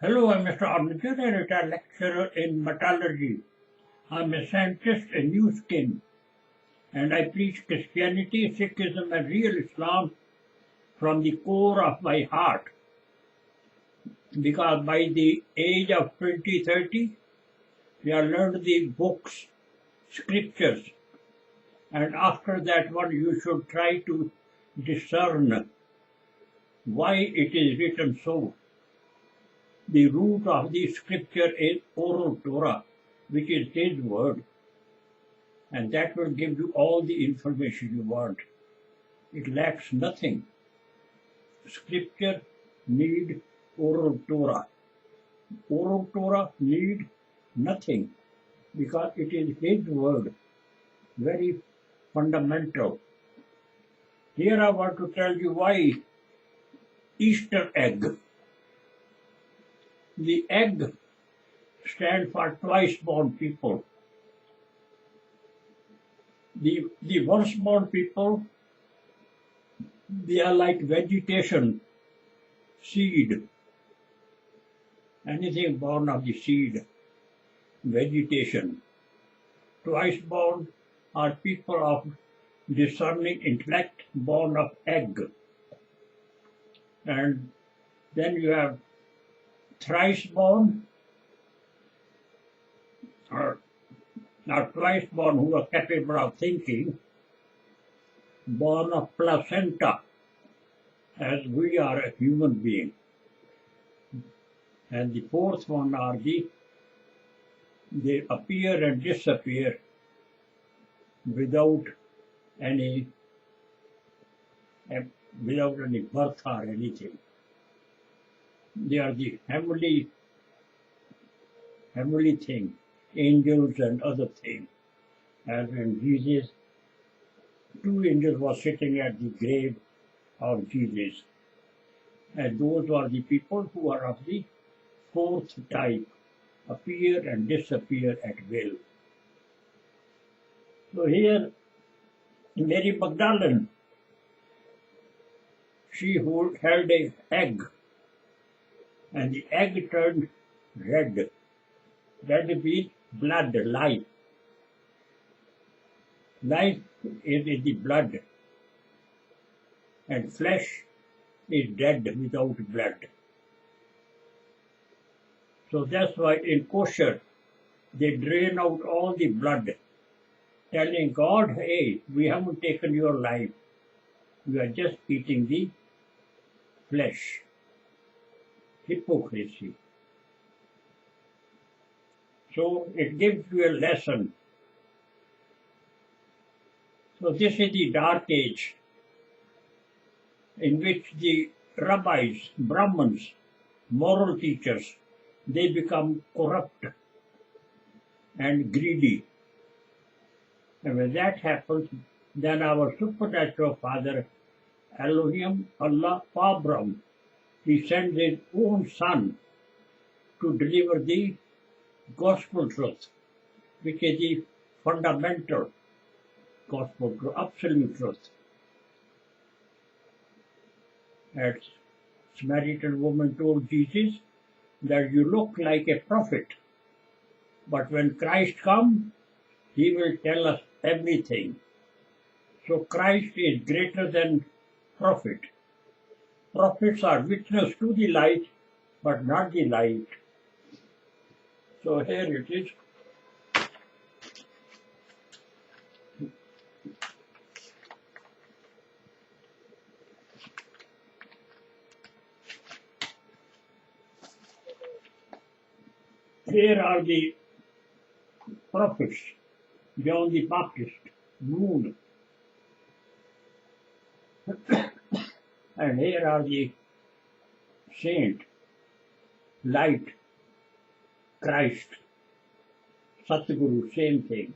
Hello, I'm Mr. Armitage, a retired lecturer in metallurgy. I'm a scientist in New Skin, and I preach Christianity, Sikhism, and real Islam from the core of my heart. Because by the age of 20, 30, we have learned the books, scriptures, and after that one you should try to discern why it is written so. The root of the scripture is oral Torah, which is His word, and that will give you all the information you want. It lacks nothing. Scripture need oral Torah. Oral Torah need nothing because it is His word, very fundamental. Here I want to tell you why Easter egg. The egg stands for twice born people. The once born people, they are like vegetation, seed. Anything born of the seed, vegetation. Twice born are people of discerning intellect, born of egg. And then you have thrice born, or twice born who are capable of thinking, born of placenta, as we are a human being. And the fourth one are they appear and disappear without any birth or anything. They are the heavenly thing, angels and other things. As when Jesus, two angels were sitting at the grave of Jesus. And those are the people who are of the fourth type, appear and disappear at will. So here, Mary Magdalene, she held an egg, and the egg turned red. Red means blood, life. Life is in the blood, and flesh is dead without blood. So that's why in kosher, they drain out all the blood, telling God, hey, we haven't taken your life. We are just eating the flesh. Hypocrisy. So it gives you a lesson. So this is the dark age in which the rabbis, Brahmins, moral teachers, they become corrupt and greedy. And when that happens, then our supernatural Father, Elohim, Allah, Abraham, He sends His own Son to deliver the gospel truth, which is the fundamental gospel truth, absolute truth. As Samaritan woman told Jesus that you look like a prophet, but when Christ comes, He will tell us everything. So Christ is greater than prophet. Prophets are witness to the light, but not the light. So here it is. Here are the prophets, John the Baptist, moon. And here are the saint, light, Christ, Satguru, same thing.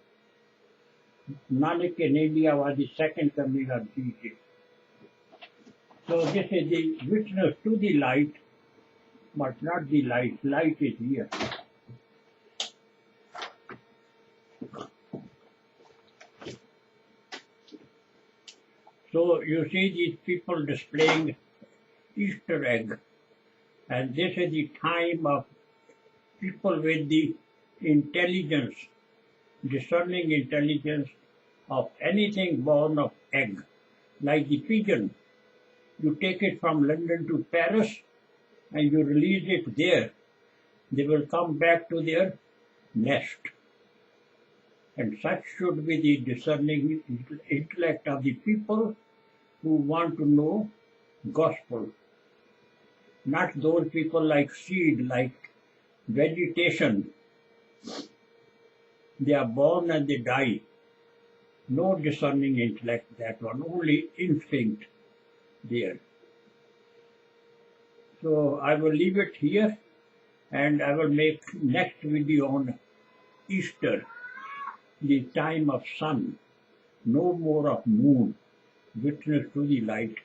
Nanak in India was the second coming of Jesus. So this is the witness to the light, but not the light. Light is here. So you see these people displaying Easter egg. And this is the time of people with the intelligence, discerning intelligence of anything born of egg, like the pigeon. You take it from London to Paris and you release it there. They will come back to their nest. And such should be the discerning intellect of the people who want to know gospel. Not those people like seed, like vegetation. They are born and they die. No discerning intellect, that one, only instinct there. So I will leave it here and I will make next video on Easter, the time of sun, no more of moon, witness to the light.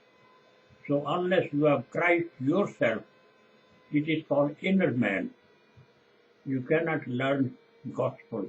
So unless you have Christ yourself, it is called inner man. You cannot learn gospel.